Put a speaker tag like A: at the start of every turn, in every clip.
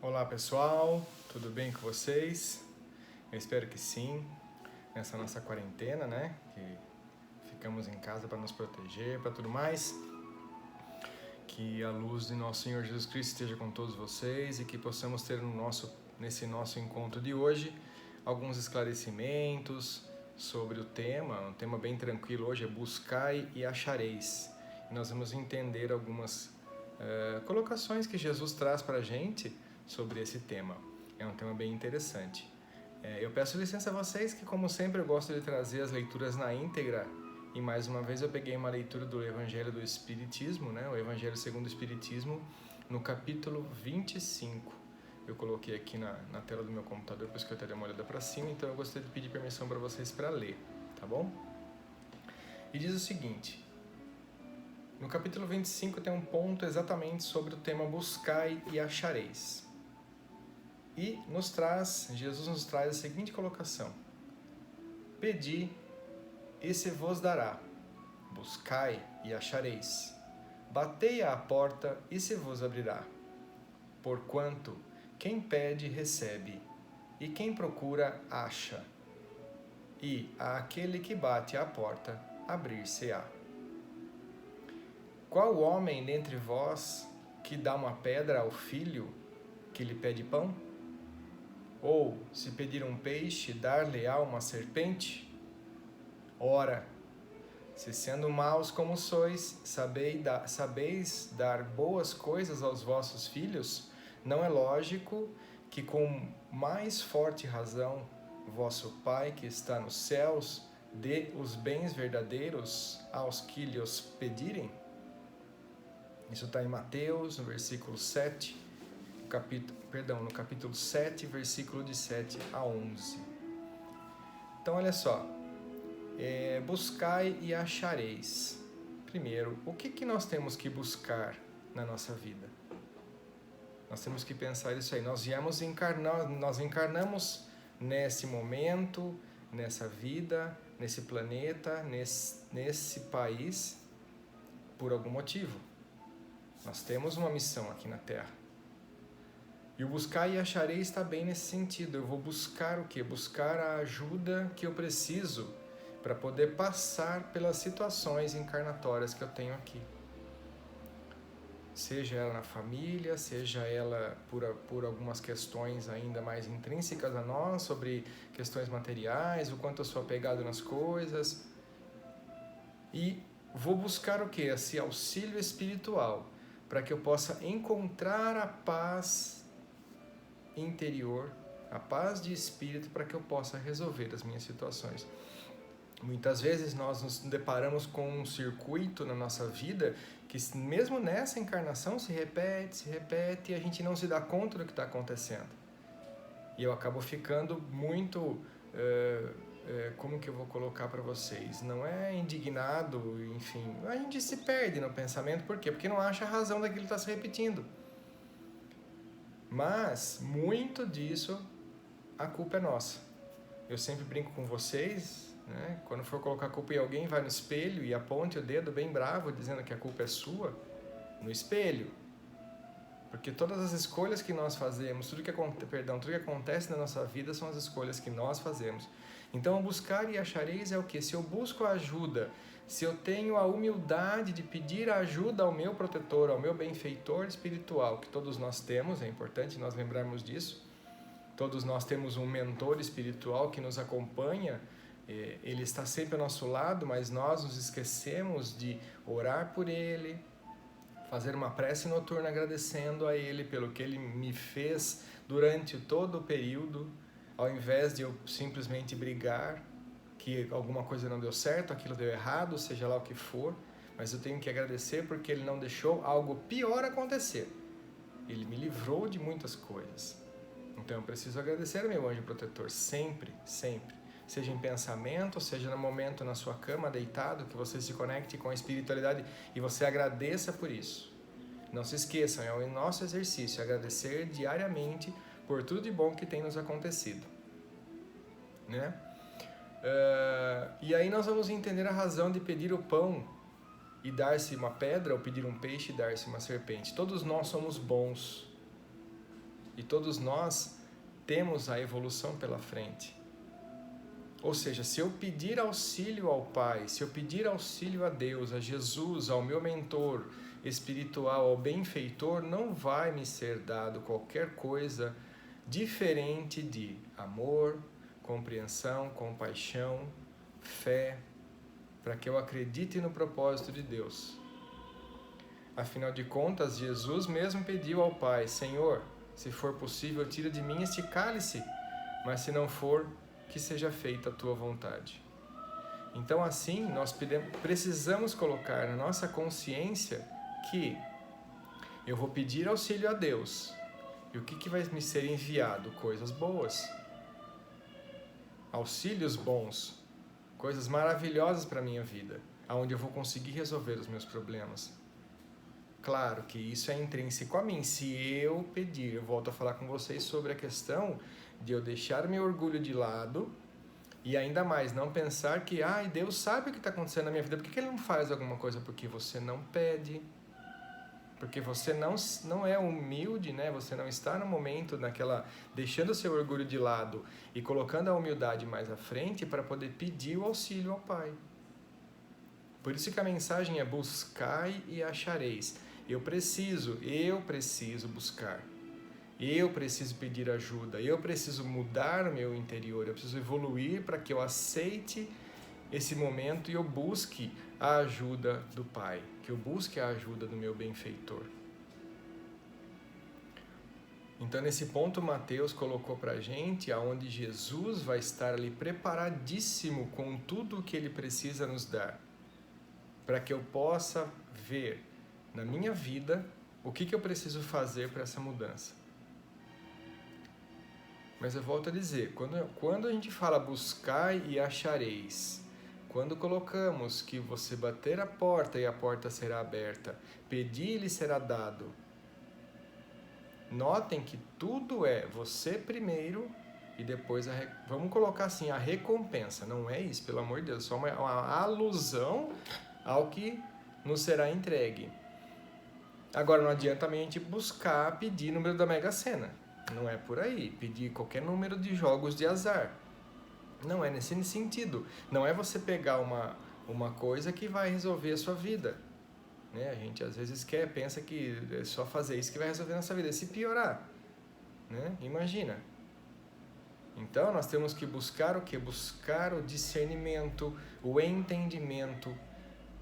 A: Olá pessoal, tudo bem com vocês? Eu espero que sim, nessa nossa quarentena, né? Que ficamos em casa para nos proteger, para tudo mais. Que a luz de nosso Senhor Jesus Cristo esteja com todos vocês e que possamos ter nesse nosso encontro de hoje alguns esclarecimentos sobre o tema. Um tema bem tranquilo hoje é buscai e achareis. E nós vamos entender algumas colocações que Jesus traz para a gente sobre esse tema. É um tema bem interessante. Eu peço licença a vocês que, como sempre, eu gosto de trazer as leituras na íntegra. E mais uma vez eu peguei uma leitura do Evangelho do Espiritismo, né? O Evangelho segundo o Espiritismo, no capítulo 25. Eu coloquei aqui na tela do meu computador, por isso que eu dei uma olhada para cima, então eu gostaria de pedir permissão para vocês para ler, tá bom? E diz o seguinte: no capítulo 25 tem um ponto exatamente sobre o tema buscai e achareis. E Jesus nos traz a seguinte colocação: pedi e se vos dará, buscai e achareis, batei à porta e se vos abrirá. Porquanto quem pede recebe, e quem procura acha, e àquele que bate à porta abrir-se-á. Qual homem dentre vós que dá uma pedra ao filho que lhe pede pão? Ou, se pedir um peixe, dar-lhe-á uma serpente? Ora, se sendo maus como sois, sabeis dar boas coisas aos vossos filhos, não é lógico que com mais forte razão vosso Pai que está nos céus dê os bens verdadeiros aos que lhes pedirem? Isso está em Mateus, no versículo 7, no capítulo 7, versículo de 7 a 11. Então, olha só. Buscai e achareis. Primeiro, o que nós temos que buscar na nossa vida? Nós temos que pensar isso aí. Nós encarnamos nesse momento, nessa vida, nesse planeta, nesse país, por algum motivo. Nós temos uma missão aqui na Terra. E o buscar e acharei está bem nesse sentido. Eu vou buscar o quê? Buscar a ajuda que eu preciso para poder passar pelas situações encarnatórias que eu tenho aqui. Seja ela na família, seja ela por algumas questões ainda mais intrínsecas a nós, sobre questões materiais, o quanto eu sou apegado nas coisas. E vou buscar o quê? Esse auxílio espiritual, para que eu possa encontrar a paz interior, a paz de espírito, para que eu possa resolver as minhas situações. Muitas vezes nós nos deparamos com um circuito na nossa vida que mesmo nessa encarnação se repete e a gente não se dá conta do que está acontecendo. E eu acabo ficando muito, como que eu vou colocar para vocês? Não é indignado, enfim, a gente se perde no pensamento. Por quê? Porque não acha a razão daquilo que está se repetindo. Mas muito disso, a culpa é nossa. Eu sempre brinco com vocês, né? Quando for colocar a culpa em alguém, vai no espelho e aponte o dedo bem bravo, dizendo que a culpa é sua, no espelho. Porque todas as escolhas que nós fazemos, tudo que acontece na nossa vida são as escolhas que nós fazemos. Então, buscar e achareis é o quê? Se eu busco ajuda, se eu tenho a humildade de pedir ajuda ao meu protetor, ao meu benfeitor espiritual, que todos nós temos, é importante nós lembrarmos disso. Todos nós temos um mentor espiritual que nos acompanha, ele está sempre ao nosso lado, mas nós nos esquecemos de orar por ele, fazer uma prece noturna agradecendo a ele pelo que ele me fez durante todo o período, ao invés de eu simplesmente brigar que alguma coisa não deu certo, aquilo deu errado, seja lá o que for, mas eu tenho que agradecer porque ele não deixou algo pior acontecer. Ele me livrou de muitas coisas. Então eu preciso agradecer ao meu anjo protetor, sempre, sempre. Seja em pensamento, seja no momento na sua cama, deitado, que você se conecte com a espiritualidade e você agradeça por isso. Não se esqueçam, é o nosso exercício, agradecer diariamente por tudo de bom que tem nos acontecido. Né? E aí nós vamos entender a razão de pedir o pão e dar-se uma pedra, ou pedir um peixe e dar-se uma serpente. Todos nós somos bons. e todos nós temos a evolução pela frente. Ou seja, se eu pedir auxílio ao Pai, se eu pedir auxílio a Deus, a Jesus, ao meu mentor espiritual, ao benfeitor, não vai me ser dado qualquer coisa diferente de amor, compreensão, compaixão, fé, para que eu acredite no propósito de Deus. Afinal de contas, Jesus mesmo pediu ao Pai: Senhor, se for possível, tira de mim este cálice, mas se não for, que seja feita a tua vontade. Então, assim, nós precisamos colocar na nossa consciência que eu vou pedir auxílio a Deus. E o que vai me ser enviado? Coisas boas. Auxílios bons. Coisas maravilhosas para a minha vida, onde eu vou conseguir resolver os meus problemas. Claro que isso é intrínseco a mim. Se eu pedir, eu volto a falar com vocês sobre a questão de eu deixar meu orgulho de lado e ainda mais não pensar que Deus sabe o que está acontecendo na minha vida. Por que Ele não faz alguma coisa? Porque você não pede, porque você não é humilde, né? Você não está no momento deixando o seu orgulho de lado e colocando a humildade mais à frente para poder pedir o auxílio ao Pai. Por isso que a mensagem é: buscai e achareis. Eu preciso buscar. Eu preciso pedir ajuda. Eu preciso mudar o meu interior. Eu preciso evoluir para que eu aceite esse momento e eu busque a ajuda do Pai. Que eu busque a ajuda do meu benfeitor. Então, nesse ponto, Mateus colocou para a gente aonde Jesus vai estar ali preparadíssimo com tudo o que Ele precisa nos dar, para que eu possa ver na minha vida o que eu preciso fazer para essa mudança. Mas eu volto a dizer, quando a gente fala buscai e achareis, quando colocamos que você bater a porta e a porta será aberta, pedir e lhe será dado, notem que tudo é você primeiro e depois, vamos colocar assim, a recompensa. Não é isso, pelo amor de Deus, só uma alusão ao que nos será entregue. Agora, não adianta também a gente buscar pedir número da Mega Sena. Não é por aí. Pedir qualquer número de jogos de azar. Não é nesse sentido. Não é você pegar uma coisa que vai resolver a sua vida. Né? A gente às vezes pensa que é só fazer isso que vai resolver a nossa vida. E se piorar, né? Imagina. Então, nós temos que buscar o quê? Buscar o discernimento, o entendimento.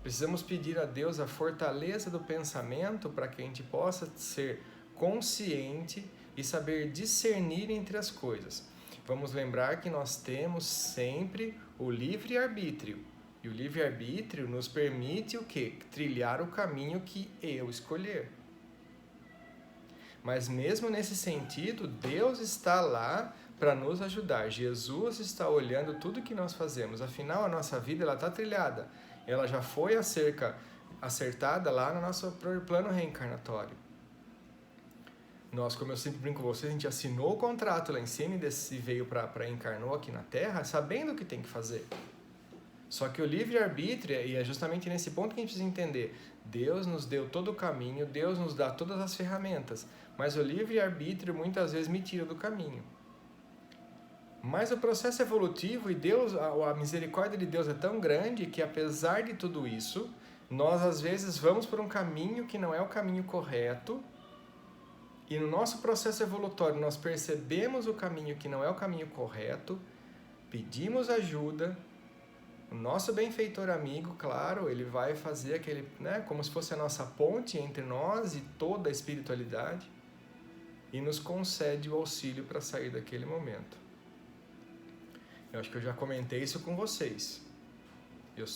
A: Precisamos pedir a Deus a fortaleza do pensamento para que a gente possa ser consciente e saber discernir entre as coisas. Vamos lembrar que nós temos sempre o livre-arbítrio. E o livre-arbítrio nos permite o quê? Trilhar o caminho que eu escolher. Mas mesmo nesse sentido, Deus está lá para nos ajudar. Jesus está olhando tudo que nós fazemos. Afinal, a nossa vida está trilhada. Ela já foi acertada lá no nosso plano reencarnatório. Nós, como eu sempre brinco com vocês, a gente assinou o contrato lá em cima e veio para encarnou aqui na Terra, sabendo o que tem que fazer. Só que o livre-arbítrio, e é justamente nesse ponto que a gente precisa entender, Deus nos deu todo o caminho, Deus nos dá todas as ferramentas, mas o livre-arbítrio muitas vezes me tira do caminho. Mas o processo evolutivo e Deus, a misericórdia de Deus é tão grande que, apesar de tudo isso, nós às vezes vamos por um caminho que não é o caminho correto, e no nosso processo evolutório nós percebemos o caminho que não é o caminho correto, pedimos ajuda, o nosso benfeitor amigo, claro, ele vai fazer aquele, né, como se fosse a nossa ponte entre nós e toda a espiritualidade, e nos concede o auxílio para sair daquele momento. Eu acho que eu já comentei isso com vocês.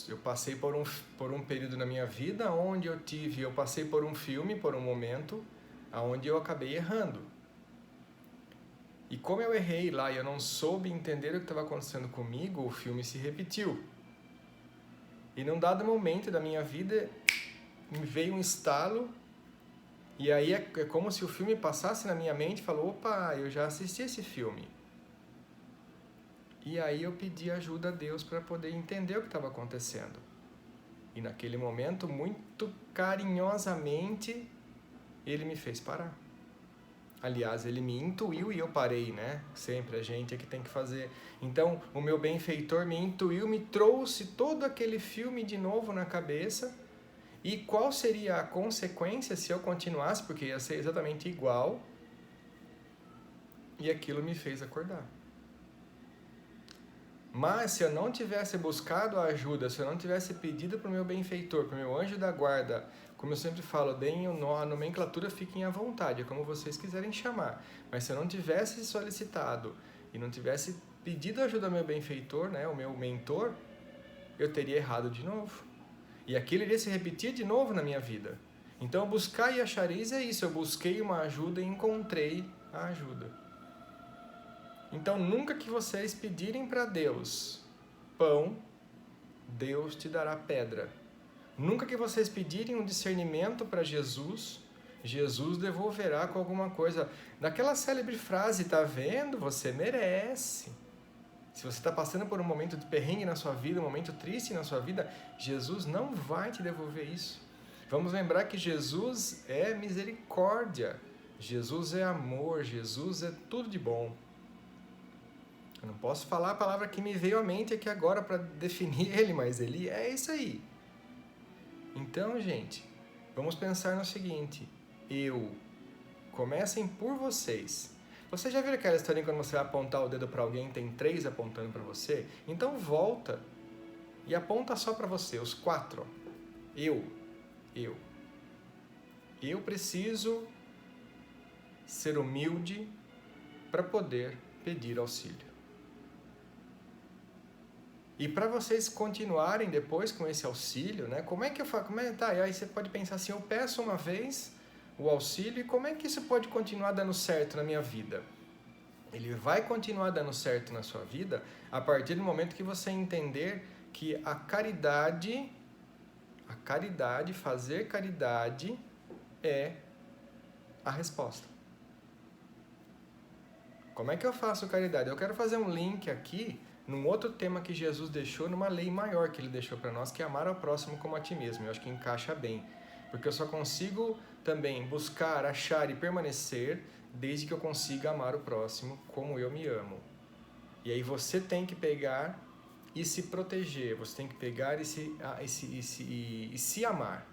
A: Eu passei por um período na minha vida onde eu passei por um filme, por um momento, onde eu acabei errando. E como eu errei lá e eu não soube entender o que estava acontecendo comigo, o filme se repetiu. E num dado momento da minha vida, me veio um estalo, e aí é como se o filme passasse na minha mente e falou: opa, eu já assisti esse filme. E aí eu pedi ajuda a Deus para poder entender o que estava acontecendo. E naquele momento, muito carinhosamente, Ele me fez parar. Aliás, ele me intuiu e eu parei, né? Sempre a gente é que tem que fazer. Então, o meu benfeitor me intuiu, me trouxe todo aquele filme de novo na cabeça. E qual seria a consequência se eu continuasse? Porque ia ser exatamente igual. E aquilo me fez acordar. Mas se eu não tivesse buscado a ajuda, se eu não tivesse pedido para o meu benfeitor, para o meu anjo da guarda, como eu sempre falo, deem a nomenclatura, fiquem à vontade, é como vocês quiserem chamar. Mas se eu não tivesse solicitado e não tivesse pedido ajuda ao meu benfeitor, né, o meu mentor, eu teria errado de novo. E aquilo iria se repetir de novo na minha vida. Então, buscar e achareis é isso. Eu busquei uma ajuda e encontrei a ajuda. Então, nunca que vocês pedirem para Deus pão, Deus te dará pedra. Nunca que vocês pedirem um discernimento para Jesus, Jesus devolverá com alguma coisa. Daquela célebre frase, tá vendo? Você merece. Se você está passando por um momento de perrengue na sua vida, um momento triste na sua vida, Jesus não vai te devolver isso. Vamos lembrar que Jesus é misericórdia, Jesus é amor, Jesus é tudo de bom. Eu não posso falar a palavra que me veio à mente aqui agora para definir ele, mas ele é isso aí. Então, gente, vamos pensar no seguinte. Comecem por vocês. Você já viu aquela historinha quando você vai apontar o dedo para alguém, tem 3 apontando para você? Então volta e aponta só para você, os 4. Eu preciso ser humilde para poder pedir auxílio. E para vocês continuarem depois com esse auxílio, né? Como é que eu faço? Tá, e aí você pode pensar assim, eu peço uma vez o auxílio e como é que isso pode continuar dando certo na minha vida? Ele vai continuar dando certo na sua vida a partir do momento que você entender que a caridade, fazer caridade é a resposta. Como é que eu faço caridade? Eu quero fazer um link aqui num outro tema que Jesus deixou, numa lei maior que ele deixou para nós, que é amar ao próximo como a ti mesmo. Eu acho que encaixa bem. Porque eu só consigo também buscar, achar e permanecer desde que eu consiga amar o próximo como eu me amo. E aí você tem que pegar e se proteger, você tem que pegar e se amar.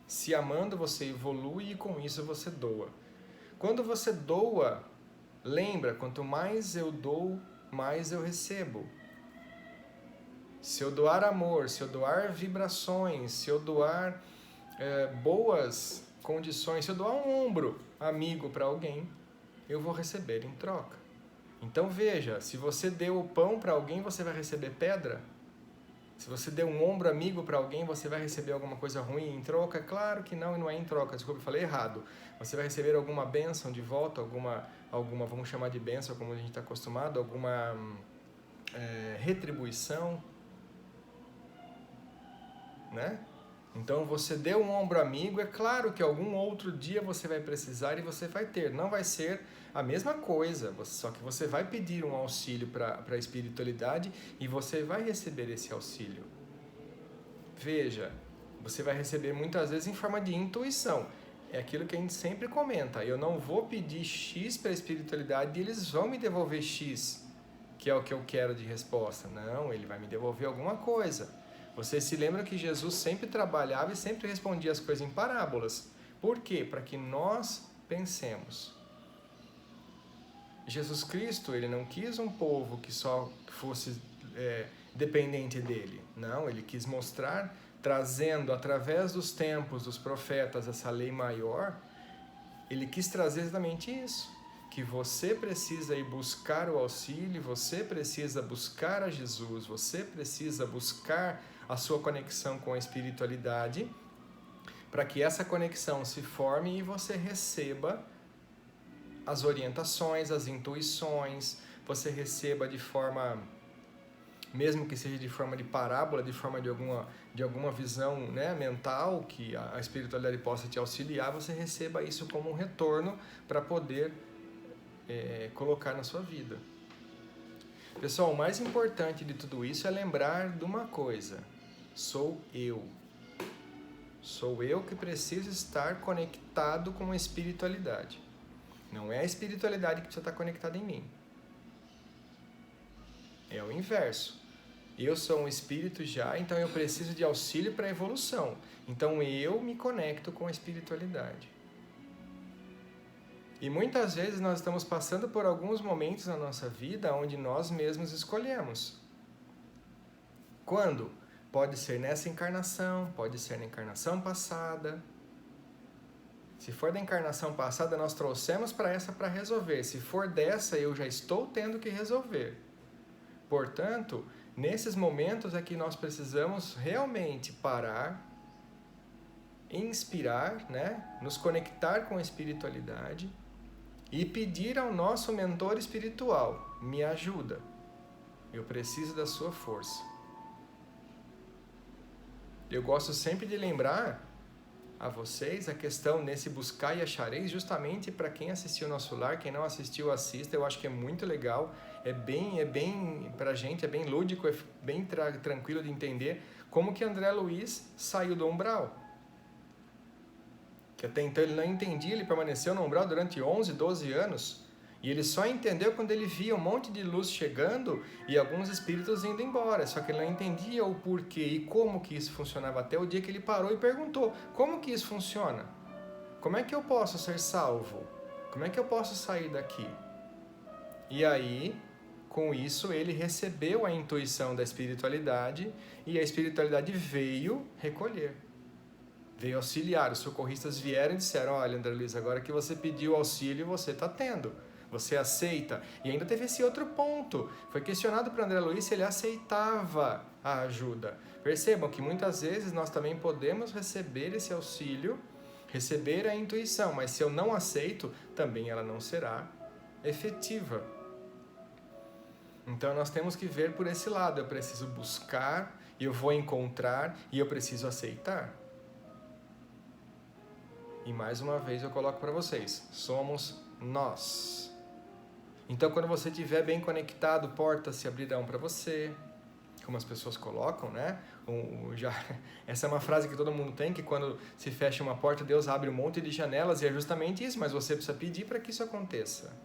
A: Se amando, você evolui e com isso você doa. Quando você doa, lembra, quanto mais eu dou, mais eu recebo. Se eu doar amor, se eu doar vibrações, se eu doar boas condições, se eu doar um ombro amigo para alguém, eu vou receber em troca. Então veja, se você deu o pão para alguém, você vai receber pedra? Se você deu um ombro amigo para alguém, você vai receber alguma coisa ruim em troca? Claro que não, e não é em troca, desculpa, eu falei errado. Você vai receber alguma bênção de volta, alguma vamos chamar de bênção como a gente está acostumado, alguma retribuição, né? Então você deu um ombro amigo, é claro que algum outro dia você vai precisar e você vai ter. Não vai ser a mesma coisa, só que você vai pedir um auxílio para a espiritualidade e você vai receber esse auxílio. Veja, você vai receber muitas vezes em forma de intuição. É aquilo que a gente sempre comenta. Eu não vou pedir X para a espiritualidade e eles vão me devolver X, que é o que eu quero de resposta. Não, ele vai me devolver alguma coisa. Vocês se lembram que Jesus sempre trabalhava e sempre respondia as coisas em parábolas. Por quê? Para que nós pensemos. Jesus Cristo, ele não quis um povo que só fosse dependente dele. Não, ele quis mostrar, trazendo através dos tempos dos profetas essa lei maior, ele quis trazer exatamente isso. Que você precisa ir buscar o auxílio, você precisa buscar a Jesus, você precisa buscar a sua conexão com a espiritualidade, para que essa conexão se forme e você receba as orientações, as intuições, você receba de forma, mesmo que seja de forma de parábola, de forma de alguma visão, né, mental, que a espiritualidade possa te auxiliar, você receba isso como um retorno para poder colocar na sua vida. Pessoal, o mais importante de tudo isso é lembrar de uma coisa: sou eu. Sou eu que preciso estar conectado com a espiritualidade. Não é a espiritualidade que precisa estar conectada em mim. É o inverso. Eu sou um espírito já, então eu preciso de auxílio para a evolução. Então eu me conecto com a espiritualidade. E muitas vezes nós estamos passando por alguns momentos na nossa vida onde nós mesmos escolhemos. Quando? Pode ser nessa encarnação, pode ser na encarnação passada. Se for da encarnação passada, nós trouxemos para essa para resolver. Se for dessa, eu já estou tendo que resolver. Portanto, nesses momentos é que nós precisamos realmente parar, inspirar, né? Nos conectar com a espiritualidade e pedir ao nosso mentor espiritual, me ajuda. Eu preciso da sua força. Eu gosto sempre de lembrar a vocês a questão nesse buscar e achareis, justamente para quem assistiu o Nosso Lar, quem não assistiu, assista, eu acho que é muito legal, é bem pra gente, é bem lúdico, é bem tranquilo de entender como que André Luiz saiu do umbral. Que até então ele não entendia, ele permaneceu no umbral durante 11, 12 anos, e ele só entendeu quando ele via um monte de luz chegando e alguns espíritos indo embora. Só que ele não entendia o porquê e como que isso funcionava até o dia que ele parou e perguntou: como que isso funciona? Como é que eu posso ser salvo? Como é que eu posso sair daqui? E aí, com isso, ele recebeu a intuição da espiritualidade e a espiritualidade veio recolher. Veio auxiliar. Os socorristas vieram e disseram: olha, André Luiz, agora que você pediu auxílio, você está tendo. Você aceita. E ainda teve esse outro ponto. Foi questionado para André Luiz se ele aceitava a ajuda. Percebam que muitas vezes nós também podemos receber esse auxílio, receber a intuição, mas se eu não aceito, também ela não será efetiva. Então nós temos que ver por esse lado. Eu preciso buscar, eu vou encontrar e eu preciso aceitar. E mais uma vez eu coloco para vocês, somos nós. Então, quando você estiver bem conectado, portas se abrirão para você, como as pessoas colocam, né? Essa é uma frase que todo mundo tem, que quando se fecha uma porta, Deus abre um monte de janelas, e é justamente isso, mas você precisa pedir para que isso aconteça.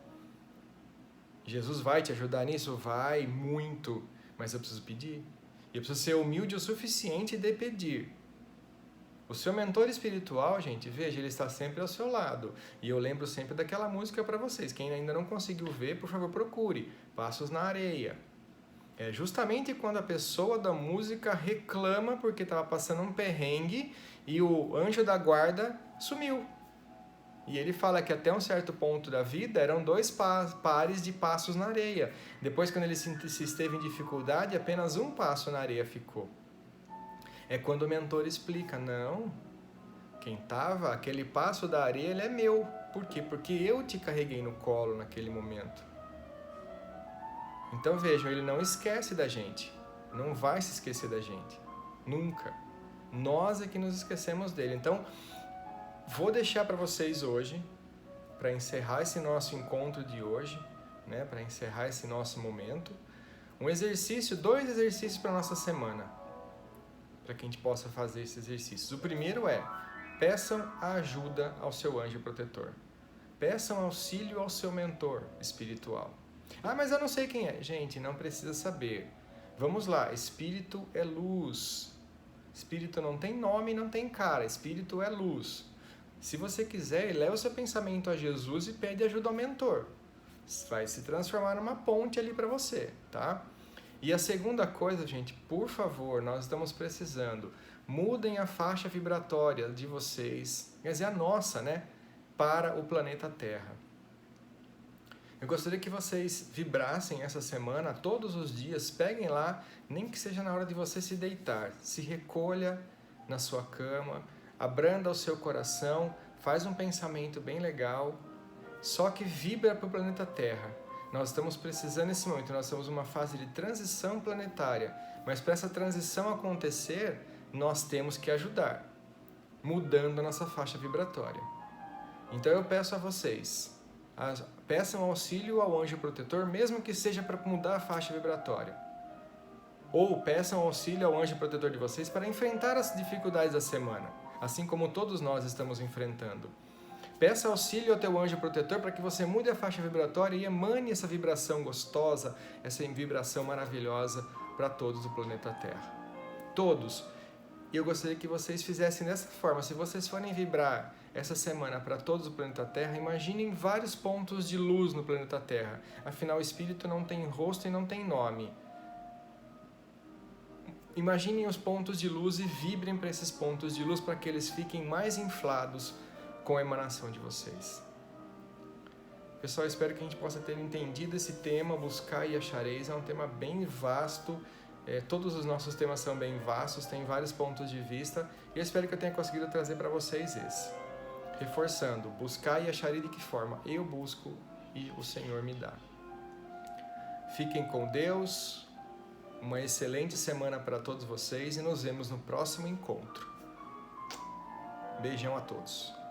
A: Jesus vai te ajudar nisso? Vai, muito, mas eu preciso pedir. E eu preciso ser humilde o suficiente de pedir. O seu mentor espiritual, gente, veja, ele está sempre ao seu lado. E eu lembro sempre daquela música para vocês. Quem ainda não conseguiu ver, por favor, procure. Passos na Areia. É justamente quando a pessoa da música reclama porque estava passando um perrengue e o anjo da guarda sumiu. E ele fala que até um certo ponto da vida eram 2 pares de passos na areia. Depois, quando ele se esteve em dificuldade, apenas um passo na areia ficou. É quando o mentor explica: não, quem estava, aquele passo da areia, ele é meu. Por quê? Porque eu te carreguei no colo naquele momento. Então vejam, ele não esquece da gente, não vai se esquecer da gente, nunca. Nós é que nos esquecemos dele. Então, vou deixar para vocês hoje, para encerrar esse nosso encontro de hoje, né, para encerrar esse nosso momento, um exercício, 2 exercícios para a nossa semana, para que a gente possa fazer esses exercícios. O primeiro é: peçam a ajuda ao seu anjo protetor. Peçam auxílio ao seu mentor espiritual. Ah, mas eu não sei quem é. Gente, não precisa saber. Vamos lá, espírito é luz. Espírito não tem nome, não tem cara. Espírito é luz. Se você quiser, eleva o seu pensamento a Jesus e pede ajuda ao mentor. Vai se transformar numa ponte ali para você, tá? E a segunda coisa, gente, por favor, nós estamos precisando, mudem a faixa vibratória de vocês, quer dizer, a nossa, né, para o planeta Terra. Eu gostaria que vocês vibrassem essa semana, todos os dias, peguem lá, nem que seja na hora de você se deitar, se recolha na sua cama, abranda o seu coração, faz um pensamento bem legal, só que vibra para o planeta Terra. Nós estamos precisando nesse momento, nós estamos numa fase de transição planetária, mas para essa transição acontecer, nós temos que ajudar, mudando a nossa faixa vibratória. Então eu peço a vocês, peçam auxílio ao anjo protetor, mesmo que seja para mudar a faixa vibratória. Ou peçam auxílio ao anjo protetor de vocês para enfrentar as dificuldades da semana. assim como todos nós estamos enfrentando. Peça auxílio ao teu anjo protetor para que você mude a faixa vibratória e emane essa vibração gostosa, essa vibração maravilhosa para todos do planeta Terra. Todos. E eu gostaria que vocês fizessem dessa forma. Se vocês forem vibrar essa semana para todos do planeta Terra, imaginem vários pontos de luz no planeta Terra. Afinal, o espírito não tem rosto e não tem nome. Imaginem os pontos de luz e vibrem para esses pontos de luz para que eles fiquem mais inflados com a emanação de vocês. Pessoal, espero que a gente possa ter entendido esse tema, buscar e achareis. É um tema bem vasto, todos os nossos temas são bem vastos, tem vários pontos de vista, e eu espero que eu tenha conseguido trazer para vocês esse. Reforçando, buscar e achareis de que forma? Eu busco e o Senhor me dá. Fiquem com Deus. Uma excelente semana para todos vocês e nos vemos no próximo encontro. Beijão a todos.